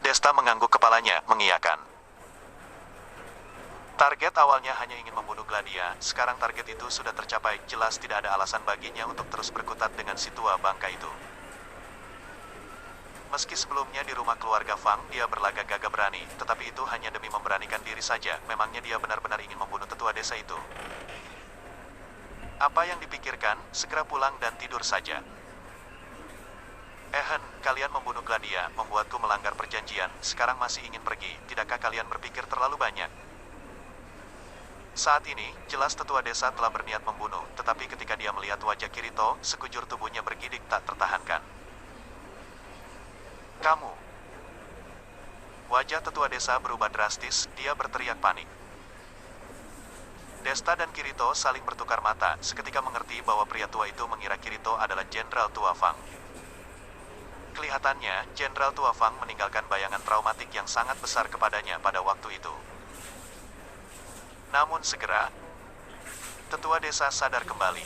Desta mengangguk kepalanya, mengiyakan. Target awalnya hanya ingin membunuh Gladia, sekarang target itu sudah tercapai, jelas tidak ada alasan baginya untuk terus berkutat dengan si tua bangka itu. Meski sebelumnya di rumah keluarga Fang, dia berlagak gagah berani, tetapi itu hanya demi memberanikan diri saja, memangnya dia benar-benar ingin membunuh tetua desa itu. Apa yang dipikirkan, segera pulang dan tidur saja. Kalian membunuh Gladia, membuatku melanggar perjanjian, sekarang masih ingin pergi, tidakkah kalian berpikir terlalu banyak? Saat ini, jelas tetua desa telah berniat membunuh, tetapi ketika dia melihat wajah Kirito, sekujur tubuhnya bergidik tak tertahankan. Kamu. Wajah tetua desa berubah drastis, dia berteriak panik. Desta dan Kirito saling bertukar mata, seketika mengerti bahwa pria tua itu mengira Kirito adalah Jenderal Tua Fang. Kelihatannya, Jenderal Tua Fang meninggalkan bayangan traumatik yang sangat besar kepadanya pada waktu itu. Namun segera, tetua desa sadar kembali.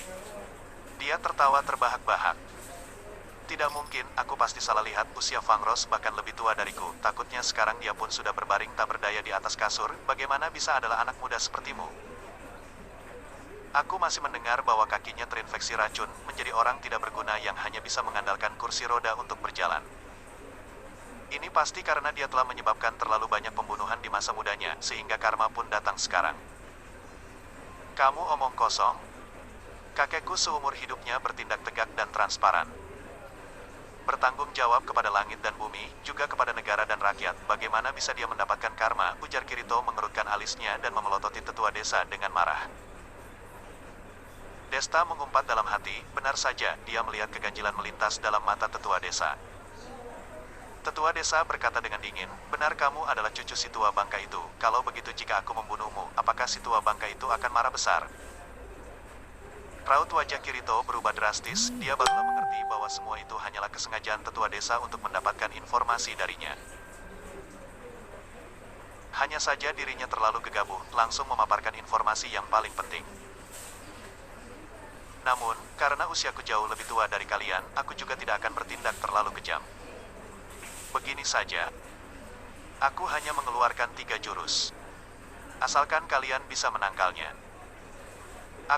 Dia tertawa terbahak-bahak. Tidak mungkin, aku pasti salah lihat, usia Fang Ros bahkan lebih tua dariku. Takutnya sekarang dia pun sudah berbaring tak berdaya di atas kasur, bagaimana bisa adalah anak muda sepertimu? Aku masih mendengar bahwa kakinya terinfeksi racun, menjadi orang tidak berguna yang hanya bisa mengandalkan kursi roda untuk berjalan. Ini pasti karena dia telah menyebabkan terlalu banyak pembunuhan di masa mudanya, sehingga karma pun datang sekarang. Kamu omong kosong. Kakekku seumur hidupnya bertindak tegak dan transparan. Bertanggung jawab kepada langit dan bumi, juga kepada negara dan rakyat. Bagaimana bisa dia mendapatkan karma? Ujar Kirito mengerutkan alisnya dan memelototi tetua desa dengan marah. Desta mengumpat dalam hati, benar saja, dia melihat keganjilan melintas dalam mata tetua desa. Tetua desa berkata dengan dingin, benar kamu adalah cucu si tua bangka itu. Kalau begitu jika aku membunuhmu, apakah si tua bangka itu akan marah besar? Raut wajah Kirito berubah drastis, dia barulah mengerti bahwa semua itu hanyalah kesengajaan tetua desa untuk mendapatkan informasi darinya. Hanya saja dirinya terlalu gegabah, langsung memaparkan informasi yang paling penting. Namun, karena usiaku jauh lebih tua dari kalian, aku juga tidak akan bertindak terlalu kejam. Begini saja. Aku hanya mengeluarkan 3 jurus. Asalkan kalian bisa menangkalnya.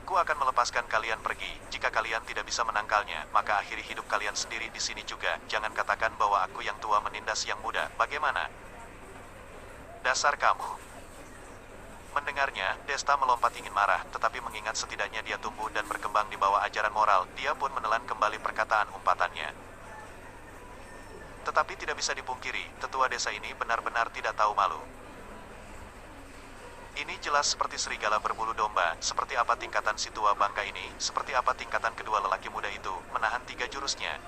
Aku akan melepaskan kalian pergi. Jika kalian tidak bisa menangkalnya, maka akhiri hidup kalian sendiri di sini juga. Jangan katakan bahwa aku yang tua menindas yang muda. Bagaimana? Dasar kamu. Mendengarnya, Desta melompat ingin marah, tetapi mengingat setidaknya dia tumbuh dan berkembang di bawah ajaran moral, dia pun menelan kembali perkataan umpatannya. Tetapi tidak bisa dipungkiri, tetua desa ini benar-benar tidak tahu malu. Ini jelas seperti serigala berbulu domba, seperti apa tingkatan si tua bangka ini, seperti apa tingkatan kedua lelaki muda itu, menahan 3 jurusnya.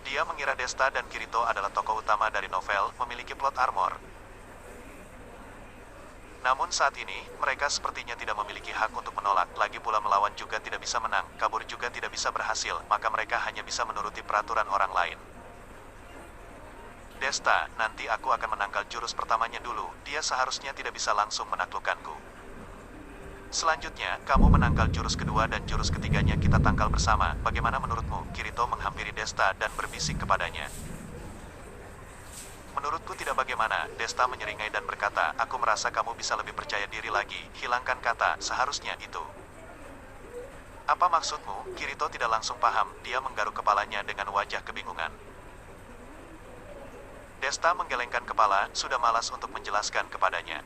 Dia mengira Desta dan Kirito adalah tokoh utama dari novel, memiliki plot armor. Namun saat ini, mereka sepertinya tidak memiliki hak untuk menolak, lagi pula melawan juga tidak bisa menang, kabur juga tidak bisa berhasil, maka mereka hanya bisa menuruti peraturan orang lain. Desta, nanti aku akan menangkal jurus pertamanya dulu, dia seharusnya tidak bisa langsung menaklukkanku. Selanjutnya, kamu menangkal jurus kedua dan jurus ketiganya kita tangkal bersama, bagaimana menurutmu? Kirito menghampiri Desta dan berbisik kepadanya. Menurutku tidak bagaimana, Desta menyeringai dan berkata, aku merasa kamu bisa lebih percaya diri lagi, hilangkan kata, seharusnya itu. Apa maksudmu? Kirito tidak langsung paham, dia menggaruk kepalanya dengan wajah kebingungan. Desta menggelengkan kepala, sudah malas untuk menjelaskan kepadanya.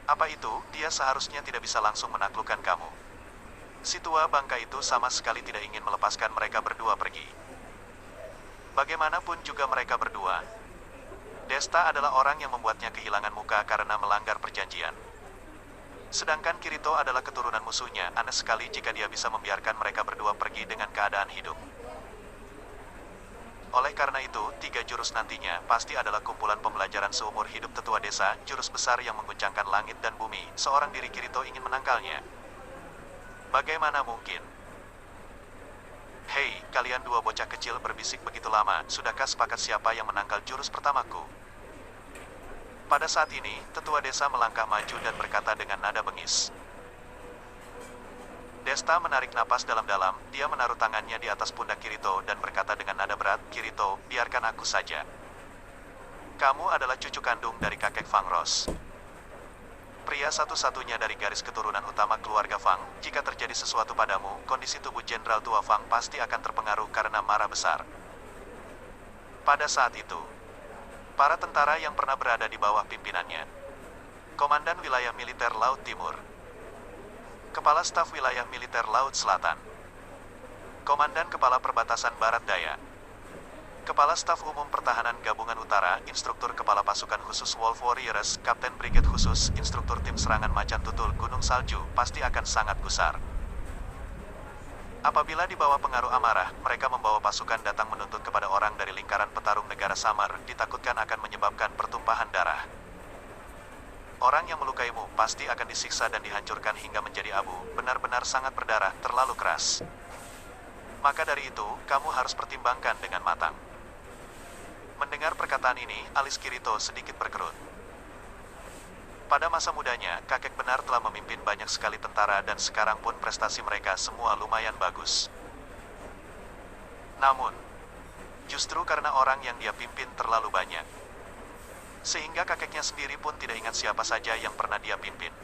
Apa itu? Dia seharusnya tidak bisa langsung menaklukkan kamu. Si tua bangka itu sama sekali tidak ingin melepaskan mereka berdua pergi. Bagaimanapun juga mereka berdua. Desta adalah orang yang membuatnya kehilangan muka karena melanggar perjanjian. Sedangkan Kirito adalah keturunan musuhnya, aneh sekali jika dia bisa membiarkan mereka berdua pergi dengan keadaan hidup. Oleh karena itu, 3 jurus nantinya pasti adalah kumpulan pembelajaran seumur hidup tetua desa, jurus besar yang mengguncangkan langit dan bumi. Seorang diri Kirito ingin menangkalnya. Bagaimana mungkin? Hei, kalian dua bocah kecil berbisik begitu lama, sudahkah sepakat siapa yang menangkal jurus pertamaku? Pada saat ini, tetua desa melangkah maju dan berkata dengan nada bengis. Desta menarik napas dalam-dalam, dia menaruh tangannya di atas pundak Kirito dan berkata dengan nada berat, Kirito, biarkan aku saja. Kamu adalah cucu kandung dari kakek Fang Ros. Pria satu-satunya dari garis keturunan utama keluarga Fang. Jika terjadi sesuatu padamu, kondisi tubuh Jenderal tua Fang pasti akan terpengaruh karena marah besar. Pada saat itu, para tentara yang pernah berada di bawah pimpinannya, Komandan Wilayah Militer Laut Timur, Kepala Staf Wilayah Militer Laut Selatan, Komandan Kepala Perbatasan Barat Daya, Kepala Staf Umum Pertahanan Gabungan Utara, Instruktur Kepala Pasukan Khusus Wolf Warriors, Kapten Brigade Khusus, Instruktur Tim Serangan Macan Tutul Gunung Salju, pasti akan sangat gusar. Apabila di bawah pengaruh amarah, mereka membawa pasukan datang menuntut kepada orang dari lingkaran petarung negara samar, ditakutkan akan menyebabkan pertumpahan darah. Orang yang melukaimu pasti akan disiksa dan dihancurkan hingga menjadi abu, benar-benar sangat berdarah, terlalu keras. Maka dari itu, kamu harus pertimbangkan dengan matang. Mendengar perkataan ini, alis Kirito sedikit berkerut. Pada masa mudanya, kakek benar telah memimpin banyak sekali tentara dan sekarang pun prestasi mereka semua lumayan bagus. Namun, justru karena orang yang dia pimpin terlalu banyak, sehingga kakeknya sendiri pun tidak ingat siapa saja yang pernah dia pimpin.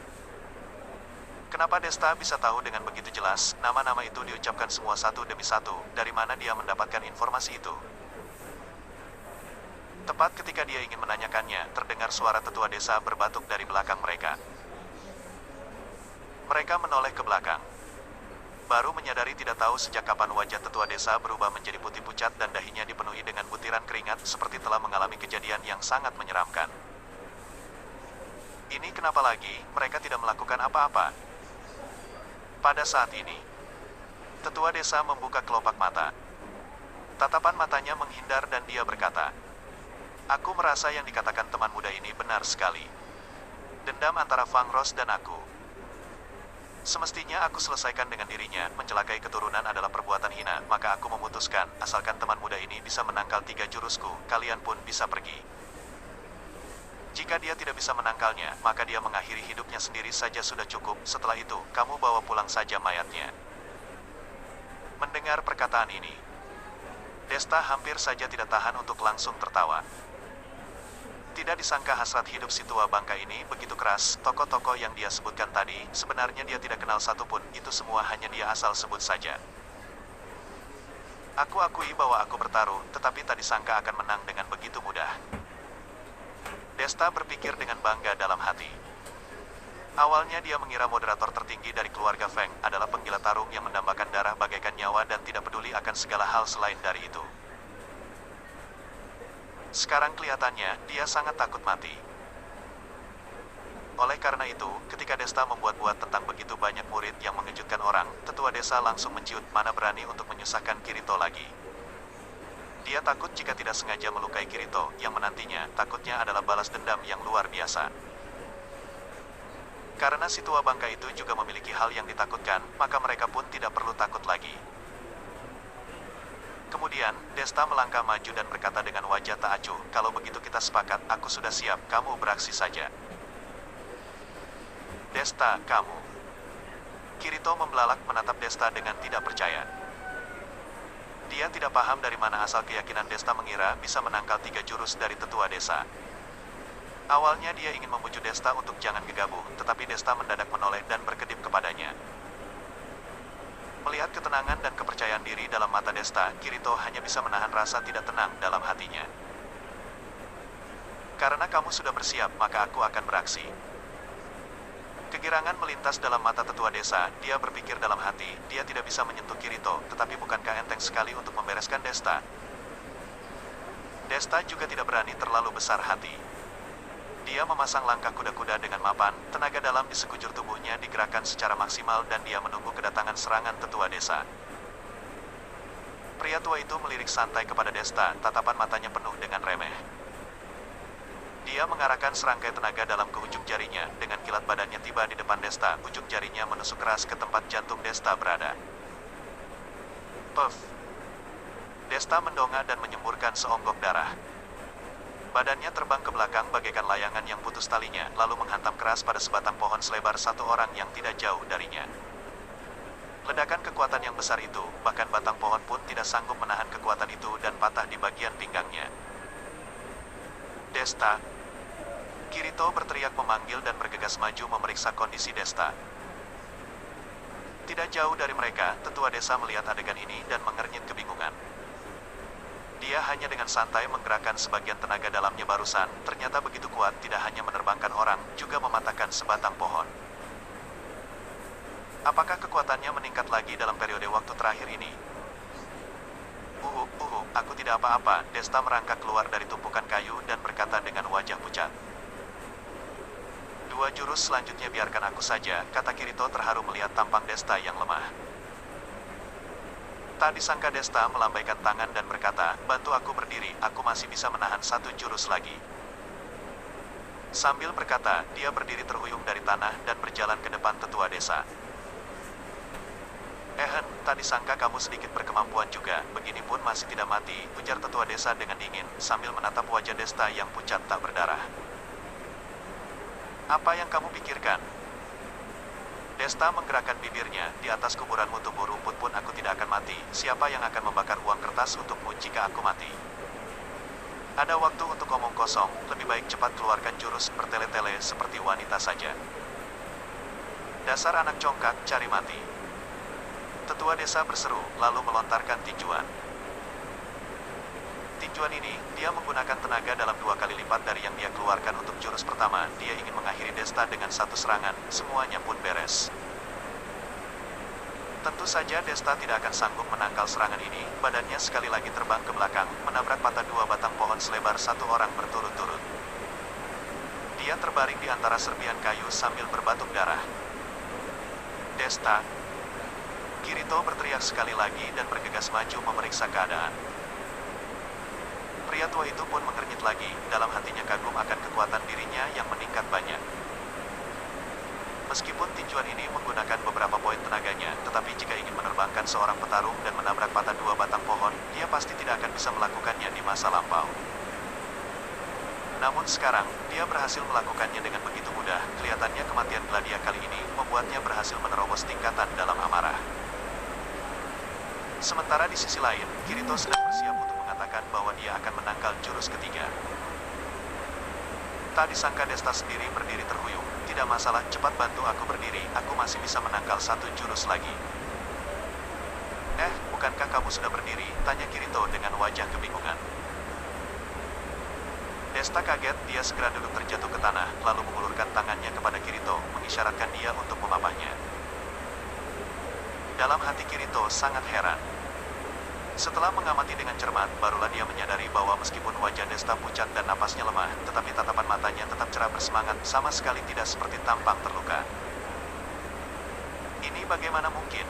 Kenapa Desta bisa tahu dengan begitu jelas, nama-nama itu diucapkan semua satu demi satu, dari mana dia mendapatkan informasi itu? Tepat ketika dia ingin menanyakannya, terdengar suara tetua desa berbatuk dari belakang mereka. Mereka menoleh ke belakang. Baru menyadari tidak tahu sejak kapan wajah tetua desa berubah menjadi putih pucat dan dahinya dipenuhi dengan butiran keringat seperti telah mengalami kejadian yang sangat menyeramkan. Ini kenapa lagi, mereka tidak melakukan apa-apa. Pada saat ini, tetua desa membuka kelopak mata. Tatapan matanya menghindar dan dia berkata, "Aku merasa yang dikatakan teman muda ini benar sekali. Dendam antara Fang Ros dan aku. Semestinya aku selesaikan dengan dirinya, mencelakai keturunan adalah perbuatan hina, maka aku memutuskan, asalkan teman muda ini bisa menangkal 3 jurusku, kalian pun bisa pergi. Jika dia tidak bisa menangkalnya, maka dia mengakhiri hidupnya sendiri saja sudah cukup, setelah itu, kamu bawa pulang saja mayatnya." Mendengar perkataan ini, Desta hampir saja tidak tahan untuk langsung tertawa. Tidak disangka hasrat hidup si tua bangka ini begitu keras, tokoh-tokoh yang dia sebutkan tadi, sebenarnya dia tidak kenal satupun, itu semua hanya dia asal sebut saja. Aku akui bahwa aku bertaruh, tetapi tak disangka akan menang dengan begitu mudah. Desta berpikir dengan bangga dalam hati. Awalnya dia mengira moderator tertinggi dari keluarga Feng adalah penggila tarung yang mendambakan darah bagaikan nyawa dan tidak peduli akan segala hal selain dari itu. Sekarang kelihatannya, dia sangat takut mati. Oleh karena itu, ketika Desta membuat-buat tentang begitu banyak murid yang mengejutkan orang, tetua desa langsung menciut, mana berani untuk menyusahkan Kirito lagi. Dia takut jika tidak sengaja melukai Kirito, yang menantinya, takutnya adalah balas dendam yang luar biasa. Karena si tua bangka itu juga memiliki hal yang ditakutkan, maka mereka pun tidak perlu takut lagi. Kemudian, Desta melangkah maju dan berkata dengan wajah tak acuh, "Kalau begitu kita sepakat, aku sudah siap, kamu beraksi saja." "Desta, kamu..." Kirito membelalak menatap Desta dengan tidak percaya. Dia tidak paham dari mana asal keyakinan Desta mengira bisa menangkal 3 jurus dari tetua desa. Awalnya dia ingin membujuk Desta untuk jangan gegabah, tetapi Desta mendadak menoleh dan berkedip kepadanya. Melihat ketenangan dan kepercayaan diri dalam mata Desta, Kirito hanya bisa menahan rasa tidak tenang dalam hatinya. "Karena kamu sudah bersiap, maka aku akan beraksi." Kegirangan melintas dalam mata tetua desa, dia berpikir dalam hati, dia tidak bisa menyentuh Kirito, tetapi bukankah enteng sekali untuk membereskan Desta? Desta juga tidak berani terlalu besar hati. Dia memasang langkah kuda-kuda dengan mapan, tenaga dalam di sekujur tubuhnya digerakkan secara maksimal dan dia menunggu kedatangan serangan tetua desa. Pria tua itu melirik santai kepada Desta, tatapan matanya penuh dengan remeh. Dia mengarahkan serangkai tenaga dalam ke ujung jarinya, dengan kilat badannya tiba di depan Desta, ujung jarinya menusuk keras ke tempat jantung Desta berada. Puff! Desta mendongak dan menyemburkan seonggok darah. Badannya terbang ke belakang bagaikan layangan yang putus talinya, lalu menghantam keras pada sebatang pohon selebar 1 orang yang tidak jauh darinya. Ledakan kekuatan yang besar itu, bahkan batang pohon pun tidak sanggup menahan kekuatan itu dan patah di bagian pinggangnya. Desta. Kirito berteriak memanggil dan bergegas maju memeriksa kondisi Desta. Tidak jauh dari mereka, tetua desa melihat adegan ini dan mengernyit kebingungan. Dia hanya dengan santai menggerakkan sebagian tenaga dalamnya barusan, ternyata begitu kuat tidak hanya menerbangkan orang, juga mematahkan sebatang pohon. Apakah kekuatannya meningkat lagi dalam periode waktu terakhir ini? Aku tidak apa-apa, Desta merangkak keluar dari tumpukan kayu dan berkata dengan wajah pucat. Dua jurus selanjutnya biarkan aku saja, kata Kirito terharu melihat tampang Desta yang lemah. Tak disangka Desta melambaikan tangan dan berkata, bantu aku berdiri, aku masih bisa menahan satu jurus lagi. Sambil berkata, dia berdiri terhuyung dari tanah dan berjalan ke depan tetua desa. Tak disangka kamu sedikit berkemampuan juga, begini pun masih tidak mati, ujar tetua desa dengan dingin, sambil menatap wajah Desta yang pucat tak berdarah. Apa yang kamu pikirkan? Desta menggerakkan bibirnya, di atas kuburanmu tumbuh rumput pun aku tidak akan mati, siapa yang akan membakar uang kertas untukmu jika aku mati? Ada waktu untuk omong kosong, lebih baik cepat keluarkan jurus bertele-tele seperti wanita saja. Dasar anak congkak, cari mati. Tetua desa berseru, lalu melontarkan tinjuan. Tinjuan ini, dia menggunakan tenaga dalam 2 kali lipat dari yang dia keluarkan untuk jurus pertama. Dia ingin mengakhiri Desta dengan satu serangan, semuanya pun beres. Tentu saja Desta tidak akan sanggup menangkal serangan ini, badannya sekali lagi terbang ke belakang, menabrak patah 2 batang pohon selebar 1 orang berturut-turut. Dia terbaring di antara serpihan kayu sambil berbatuk darah. Desta. Kirito berteriak sekali lagi dan bergegas maju memeriksa keadaan. Pria tua itu pun mengernyit lagi, dalam hatinya kagum akan kekuatan dirinya yang meningkat banyak. Meskipun tinjuan ini menggunakan beberapa poin tenaganya, tetapi jika ingin menerbangkan seorang petarung dan menabrak patah 2 batang pohon, dia pasti tidak akan bisa melakukannya di masa lampau. Namun sekarang, dia berhasil melakukannya dengan begitu mudah. Kelihatannya kematian Gladia kali ini membuatnya berhasil menerobos tingkatan dalam amarah. Sementara di sisi lain, Kirito sedang bersiap untuk mengatakan bahwa dia akan menangkal jurus ketiga. Tak disangka Desta sendiri berdiri terhuyung. Tidak masalah, cepat bantu aku berdiri, aku masih bisa menangkal satu jurus lagi. Bukankah kamu sudah berdiri? Tanya Kirito dengan wajah kebingungan. Desta kaget, dia segera duduk terjatuh ke tanah, lalu mengulurkan tangannya kepada Kirito, mengisyaratkan dia untuk memapahnya. Dalam hati Kirito sangat heran. Setelah mengamati dengan cermat, barulah dia menyadari bahwa meskipun wajah Desta pucat dan napasnya lemah, tetapi tatapan matanya tetap cerah bersemangat, sama sekali tidak seperti tampang terluka. Ini bagaimana mungkin?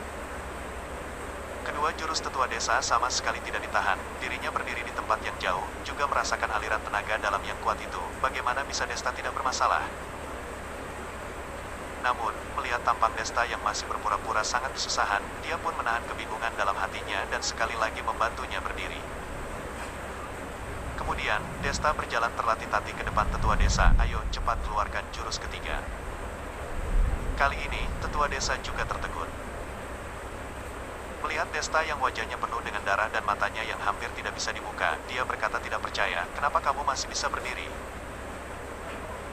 Kedua jurus tetua desa sama sekali tidak ditahan, dirinya berdiri di tempat yang jauh, juga merasakan aliran tenaga dalam yang kuat itu, bagaimana bisa Desta tidak bermasalah? Namun, melihat tampang Desta yang masih berpura-pura sangat kesusahan, dia pun menahan kebingungan dalam hatinya dan sekali lagi membantunya berdiri. Kemudian, Desta berjalan tertatih-tatih ke depan tetua desa, ayo cepat keluarkan jurus ketiga. Kali ini, tetua desa juga tertegun. Melihat Desta yang wajahnya penuh dengan darah dan matanya yang hampir tidak bisa dibuka, dia berkata tidak percaya, kenapa kamu masih bisa berdiri?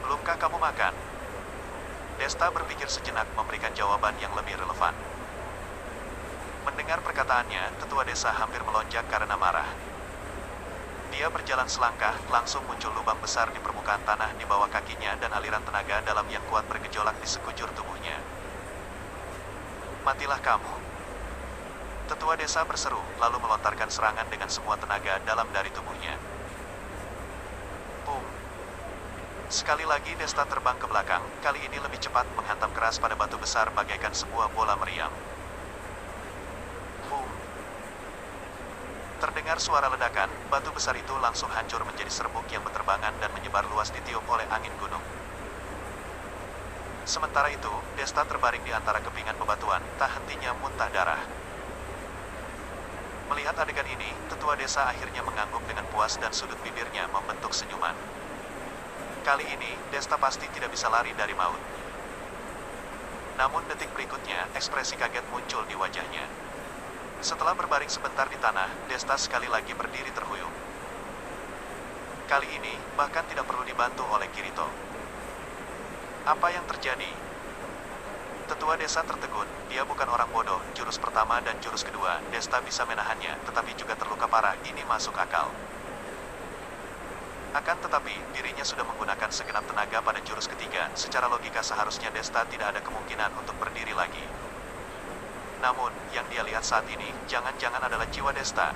Belumkah kamu makan? Desta berpikir sejenak memberikan jawaban yang lebih relevan. Mendengar perkataannya, tetua desa hampir melonjak karena marah. Dia berjalan selangkah, langsung muncul lubang besar di permukaan tanah di bawah kakinya dan aliran tenaga dalam yang kuat bergejolak di sekujur tubuhnya. Matilah kamu. Tetua desa berseru, lalu melontarkan serangan dengan semua tenaga dalam dari tubuhnya. Boom. Sekali lagi Desta terbang ke belakang, kali ini lebih cepat menghantam keras pada batu besar bagaikan sebuah bola meriam. Boom. Terdengar suara ledakan, batu besar itu langsung hancur menjadi serbuk yang berterbangan dan menyebar luas ditiup oleh angin gunung. Sementara itu, Desta terbaring di antara kepingan bebatuan, tak hentinya muntah darah. Melihat adegan ini, tetua desa akhirnya mengangguk dengan puas dan sudut bibirnya membentuk senyuman. Kali ini, Desta pasti tidak bisa lari dari maut. Namun detik berikutnya, ekspresi kaget muncul di wajahnya. Setelah berbaring sebentar di tanah, Desta sekali lagi berdiri terhuyung. Kali ini, bahkan tidak perlu dibantu oleh Kirito. Apa yang terjadi? Tetua desa tertegun, dia bukan orang bodoh, jurus pertama dan jurus kedua, Desta bisa menahannya, tetapi juga terluka parah, ini masuk akal. Akan tetapi, dirinya sudah menggunakan segenap tenaga pada jurus ketiga, secara logika seharusnya Desta tidak ada kemungkinan untuk berdiri lagi. Namun, yang dia lihat saat ini, jangan-jangan adalah jiwa Desta.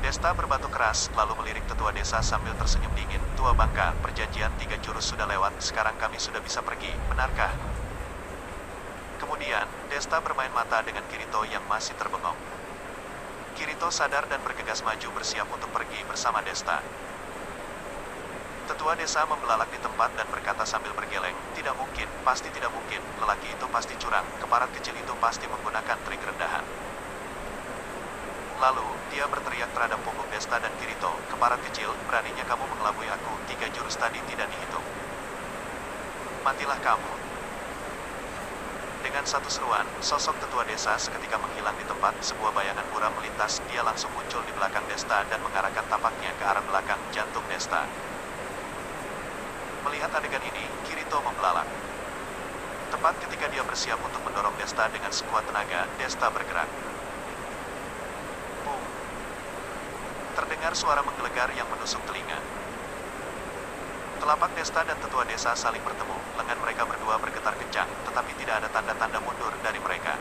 Desta berbatuk keras, lalu melirik tetua desa sambil tersenyum dingin. Tua bangka, perjanjian 3 jurus sudah lewat, sekarang kami sudah bisa pergi, benarkah? Kemudian, Desta bermain mata dengan Kirito yang masih terbengong. Kirito sadar dan bergegas maju bersiap untuk pergi bersama Desta. Tetua desa membelalak di tempat dan berkata sambil bergeleng, tidak mungkin, pasti tidak mungkin, lelaki itu pasti curang, keparat kecil itu pasti menggunakan trik rendahan. Lalu, dia berteriak terhadap punggung Desta dan Kirito, keparat kecil, beraninya kamu mengelabui aku, 3 jurus tadi tidak dihitung. Matilah kamu. Dengan satu seruan, sosok tetua desa seketika menghilang di tempat, sebuah bayangan buram melintas, dia langsung muncul di belakang Desta dan mengarahkan tapaknya ke arah belakang jantung Desta. Melihat adegan ini, Kirito membelalak. Tepat ketika dia bersiap untuk mendorong Desta dengan sekuat tenaga, Desta bergerak. Terdengar suara menggelegar yang menusuk telinga. Telapak Desta dan tetua desa saling bertemu, lengan mereka berdua bergetar kencang, tetapi tidak ada tanda-tanda mundur dari mereka.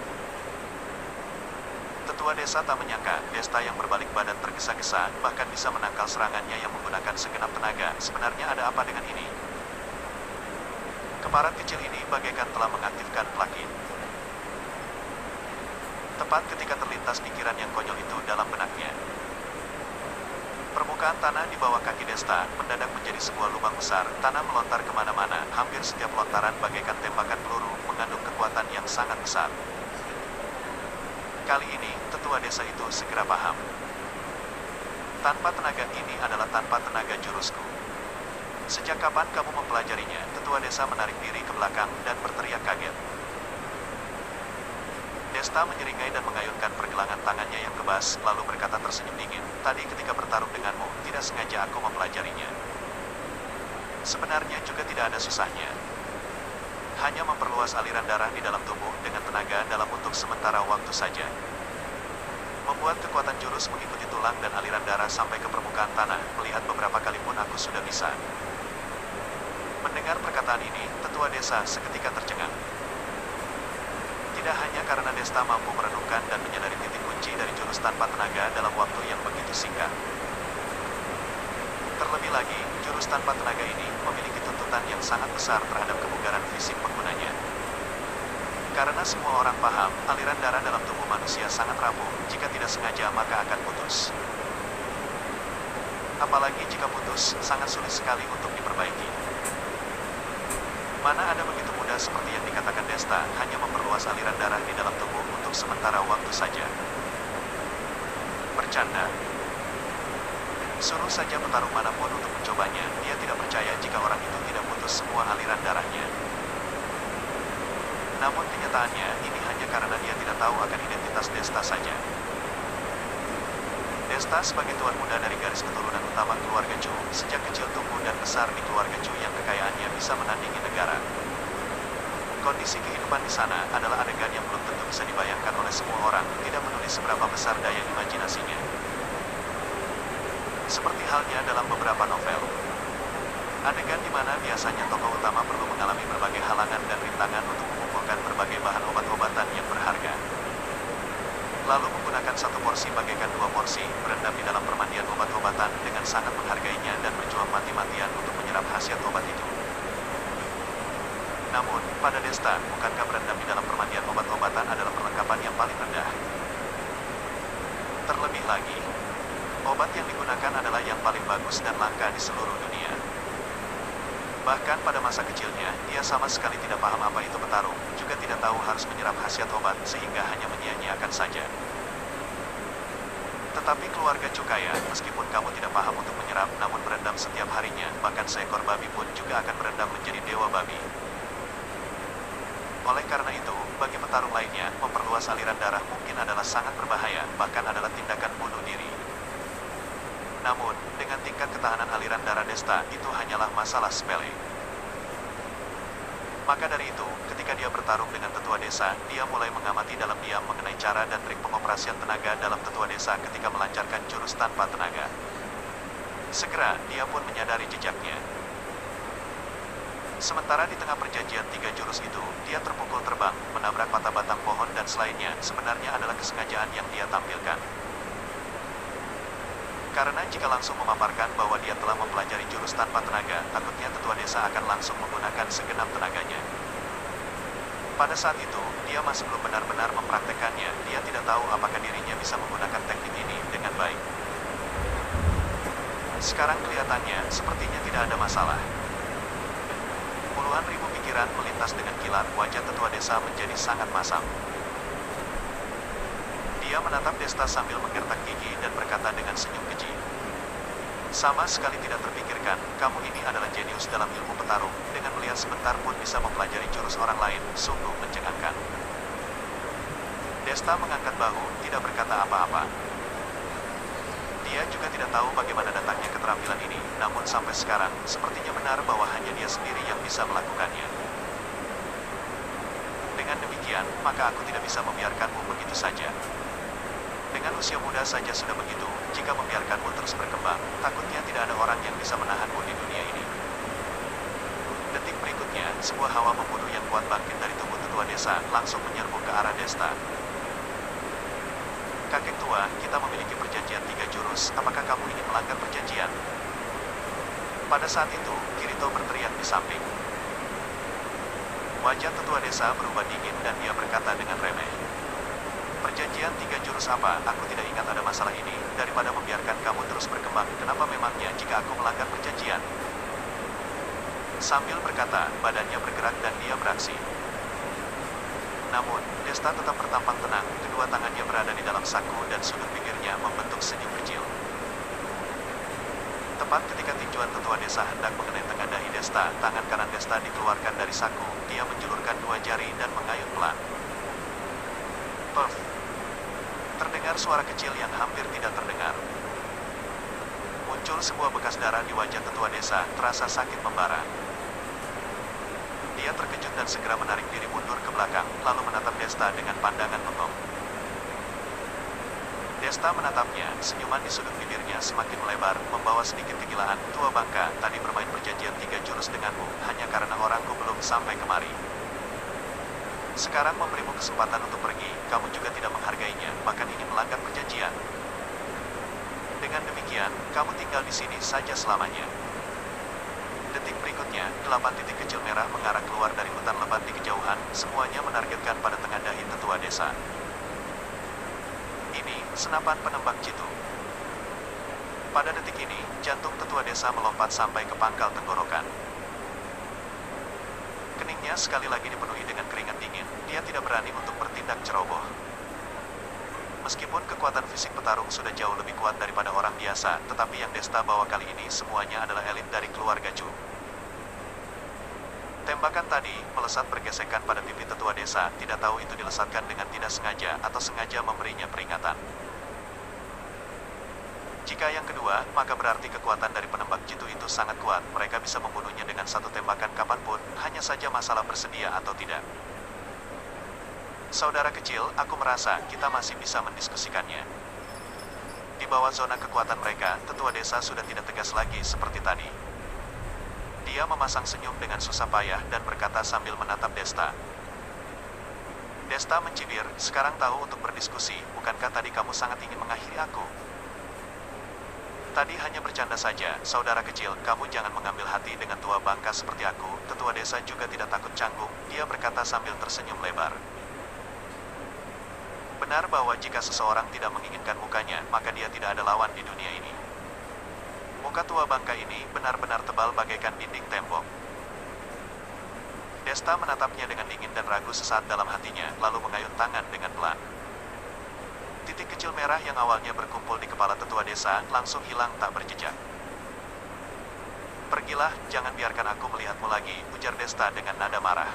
Tetua desa tak menyangka, Desta yang berbalik badan tergesa-gesa, bahkan bisa menangkal serangannya yang menggunakan segenap tenaga. Sebenarnya ada apa dengan ini? Keparat kecil ini bagaikan telah mengaktifkan plug-in. Tepat ketika terlintas pikiran yang konyol itu dalam benaknya. Permukaan tanah di bawah kaki Desta mendadak menjadi sebuah lubang besar, tanah melontar kemana-mana, hampir setiap lontaran bagaikan tembakan peluru, mengandung kekuatan yang sangat besar. Kali ini, tetua desa itu segera paham. Tanpa tenaga ini adalah tanpa tenaga jurusku. Sejak kapan kamu mempelajarinya? Tetua desa menarik diri ke belakang dan berteriak kaget. Desta menyeringai dan mengayunkan pergelangan tangannya yang kebas, lalu berkata tersenyum dingin, tadi ketika bertarung denganmu, tidak sengaja aku mempelajarinya. Sebenarnya juga tidak ada susahnya. Hanya memperluas aliran darah di dalam tubuh dengan tenaga dalam untuk sementara waktu saja. Membuat kekuatan jurus mengikuti tulang dan aliran darah sampai ke permukaan tanah, melihat beberapa kali pun aku sudah bisa. Mendengar perkataan ini, tetua desa seketika tercengang. Tidak hanya karena Desta mampu merenungkan dan menyadari titik kunci dari jurus tanpa tenaga dalam waktu yang begitu singkat. Terlebih lagi, jurus tanpa tenaga ini memiliki tuntutan yang sangat besar terhadap kebugaran fisik penggunanya. Karena semua orang paham, aliran darah dalam tubuh manusia sangat rapuh, jika tidak sengaja maka akan putus. Apalagi jika putus, sangat sulit sekali untuk diperbaiki. Mana ada begitu mudah seperti yang dikatakan Desta, hanya memperluas aliran darah di dalam tubuh untuk sementara waktu saja. Bercanda. Suruh saja petarung manapun untuk mencobanya, dia tidak percaya jika orang itu tidak putus semua aliran darahnya. Namun kenyataannya, ini hanya karena dia tidak tahu akan identitas Desta saja. Desta sebagai tuan muda dari garis keturunan utama keluarga Chu, sejak kecil tumbuh dan besar di keluarga Chu yang kekayaannya bisa menandingi negara. Kondisi kehidupan di sana adalah adegan yang belum tentu bisa dibayangkan oleh semua orang, tidak peduli seberapa besar daya imajinasinya. Seperti halnya dalam beberapa novel. Adegan di mana biasanya tokoh utama perlu mengalami berbagai halangan dan rintangan untuk mengumpulkan berbagai bahan obat-obatan yang berharga. Lalu menggunakan satu porsi bagaikan 2 porsi, berendam di dalam permandian obat-obatan dengan sangat menghargainya dan berjuang mati-matian untuk menyerap khasiat obat itu. Namun, pada Desta, bukankah berendam di dalam permandian obat-obatan adalah perlengkapan yang paling rendah? Terlebih lagi, obat yang digunakan adalah yang paling bagus dan langka di seluruh dunia. Bahkan pada masa kecilnya, dia sama sekali tidak paham apa itu petarung, juga tidak tahu harus menyerap khasiat obat, sehingga hanya menyia-nyiakan saja. Tetapi keluarga Chu kaya, meskipun kamu tidak paham untuk menyerap, namun berendam setiap harinya, bahkan seekor babi pun juga akan berendam menjadi dewa babi. Oleh karena itu, bagi petarung lainnya, memperluas aliran darah mungkin adalah sangat berbahaya, bahkan adalah tindakan bunuh diri. Namun, dengan tingkat ketahanan aliran darah Desta, itu hanyalah masalah sepele. Maka dari itu, ketika dia bertarung dengan tetua desa, dia mulai mengamati dalam diam mengenai cara dan trik pengoperasian tenaga dalam tetua desa ketika melancarkan jurus tanpa tenaga. Segera, dia pun menyadari jejaknya. Sementara di tengah perjanjian 3 jurus itu, dia terpukul terbang, menabrak patah batang pohon dan selainnya, sebenarnya adalah kesengajaan yang dia tampilkan. Karena jika langsung memaparkan bahwa dia telah mempelajari jurus tanpa tenaga, takutnya tetua desa akan langsung menggunakan segenap tenaganya. Pada saat itu, dia masih belum benar-benar mempraktekannya, dia tidak tahu apakah dirinya bisa menggunakan teknik ini dengan baik. Sekarang kelihatannya, sepertinya tidak ada masalah. Puluhan ribu pikiran melintas dengan kilat, wajah tetua desa menjadi sangat masam. Dia menatap Desta sambil menggertak gigi dan berkata dengan senyum keji. Sama sekali tidak terpikirkan, kamu ini adalah jenius dalam ilmu petarung, dengan melihat sebentar pun bisa mempelajari jurus orang lain, sungguh mencengangkan. Desta mengangkat bahu, tidak berkata apa-apa. Dia juga tidak tahu bagaimana datangnya keterampilan ini, namun sampai sekarang, sepertinya benar bahwa hanya dia sendiri yang bisa melakukannya. Dengan demikian, maka aku tidak bisa membiarkanmu begitu saja. Dengan usia muda saja sudah begitu, jika membiarkanmu terus berkembang, takutnya tidak ada orang yang bisa menahanmu di dunia ini. Detik berikutnya, sebuah hawa membunuh yang kuat bangkit dari tubuh tetua desa, langsung menyerbu ke arah Desta. Kakek tua, kita memiliki perjanjian 3 jurus, apakah kamu ingin melanggar perjanjian? Pada saat itu, Kirito berteriak di samping. Wajah tetua desa berubah dingin dan dia berkata dengan remeh. Perjanjian 3 jurus apa? Aku tidak ingat ada masalah ini. Daripada membiarkan kamu terus berkembang, kenapa memangnya jika aku melanggar perjanjian? Sambil berkata, badannya bergerak dan dia beraksi. Namun, Desta tetap bertampang tenang, kedua tangannya berada di dalam saku dan sudut bibirnya membentuk senyum kecil. Tepat ketika tinjuan tetua desa hendak mengenai tengah dahi Desta, tangan kanan Desta dikeluarkan dari saku, dia menjulurkan 2 jari dan mengayun pelan. Puff. Terdengar suara kecil yang hampir tidak terdengar. Muncul sebuah bekas darah di wajah tetua desa, terasa sakit membara. Dia terkejut dan segera menarik diri mundur ke belakang, lalu menatap Desta dengan pandangan bengong. Desta menatapnya, senyuman di sudut bibirnya semakin melebar, membawa sedikit kegilaan. Tua bangka, tadi bermain perjanjian 3 jurus denganmu, hanya karena orangku belum sampai kemari. Sekarang memberimu kesempatan untuk pergi, kamu juga tidak menghargainya, bahkan ingin melanggar perjanjian. Dengan demikian, kamu tinggal di sini saja selamanya. Detik berikutnya, 8 titik kecil merah mengarah keluar dari hutan lebat di kejauhan, semuanya menargetkan pada tengah dahi tetua desa. Ini, senapan penembak jitu. Pada detik ini, jantung tetua desa melompat sampai ke pangkal tenggorokan. Keningnya sekali lagi dipenuhi dengan keringat dingin, dia tidak berani untuk bertindak ceroboh. Meskipun kekuatan fisik petarung sudah jauh lebih kuat daripada orang biasa, tetapi yang Desta bawa kali ini semuanya adalah elit dari keluarga Chu. Tembakan tadi, melesat bergesekan pada pipi tetua desa, tidak tahu itu dilesatkan dengan tidak sengaja atau sengaja memberinya peringatan. Jika yang kedua, maka berarti kekuatan dari penembak jitu itu sangat kuat, mereka bisa membunuhnya dengan satu tembakan kapanpun, hanya saja masalah bersedia atau tidak. Saudara kecil, aku merasa kita masih bisa mendiskusikannya. Di bawah zona kekuatan mereka, tetua desa sudah tidak tegas lagi seperti tadi. Dia memasang senyum dengan susah payah dan berkata sambil menatap Desta. Desta mencibir, sekarang tahu untuk berdiskusi, bukankah tadi kamu sangat ingin mengakhiri aku? Tadi hanya bercanda saja, saudara kecil, kamu jangan mengambil hati dengan tua bangka seperti aku. Tetua desa juga tidak takut canggung, dia berkata sambil tersenyum lebar. Benar bahwa jika seseorang tidak menginginkan mukanya, maka dia tidak ada lawan di dunia ini. Muka tua bangka ini benar-benar tebal bagaikan dinding tembok. Desta menatapnya dengan dingin dan ragu sesaat dalam hatinya, lalu mengayun tangan dengan pelan. Titik kecil merah yang awalnya berkumpul di kepala tetua desa, langsung hilang tak berjejak. Pergilah, jangan biarkan aku melihatmu lagi, ujar Desta dengan nada marah.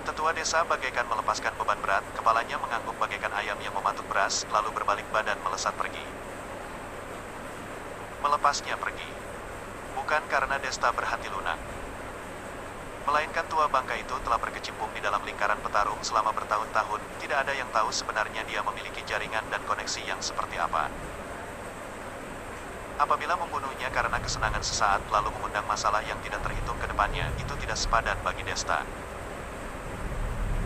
Tetua desa bagaikan melepaskan beban berat, kepalanya mengangguk bagaikan ayam yang mematuk beras, lalu berbalik badan melesat pergi. melepasnya pergi. Bukan karena Desta berhati lunak, melainkan tua bangka itu telah berkecimpung di dalam lingkaran petarung selama bertahun-tahun. Tidak ada yang tahu sebenarnya dia memiliki jaringan dan koneksi yang seperti apa. Apabila membunuhnya karena kesenangan sesaat lalu mengundang masalah yang tidak terhitung ke depannya, itu tidak sepadan bagi Desta.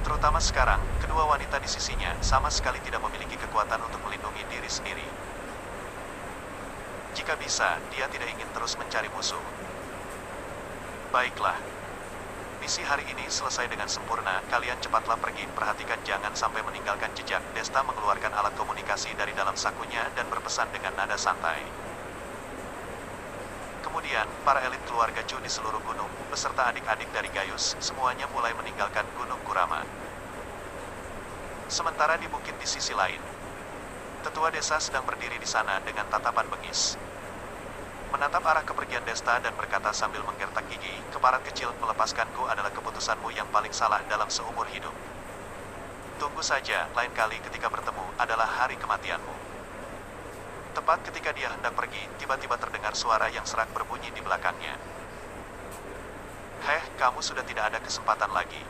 Terutama sekarang, kedua wanita di sisinya sama sekali tidak memiliki kekuatan untuk melindungi diri sendiri. Jika bisa, dia tidak ingin terus mencari musuh. Baiklah. Misi hari ini selesai dengan sempurna, kalian cepatlah pergi, perhatikan jangan sampai meninggalkan jejak. Desta mengeluarkan alat komunikasi dari dalam sakunya dan berpesan dengan nada santai. Kemudian, para elit keluarga Chu di seluruh gunung, beserta adik-adik dari Gaius, semuanya mulai meninggalkan Gunung Kurama. Sementara di bukit di sisi lain, tetua desa sedang berdiri di sana dengan tatapan bengis. Menatap arah kepergian Desta dan berkata sambil menggertak gigi, "Keparat kecil, melepaskanku adalah keputusanmu yang paling salah dalam seumur hidup. Tunggu saja, lain kali ketika bertemu, adalah hari kematianmu." Tepat ketika dia hendak pergi, tiba-tiba terdengar suara yang serak berbunyi di belakangnya. "Heh, kamu sudah tidak ada kesempatan lagi.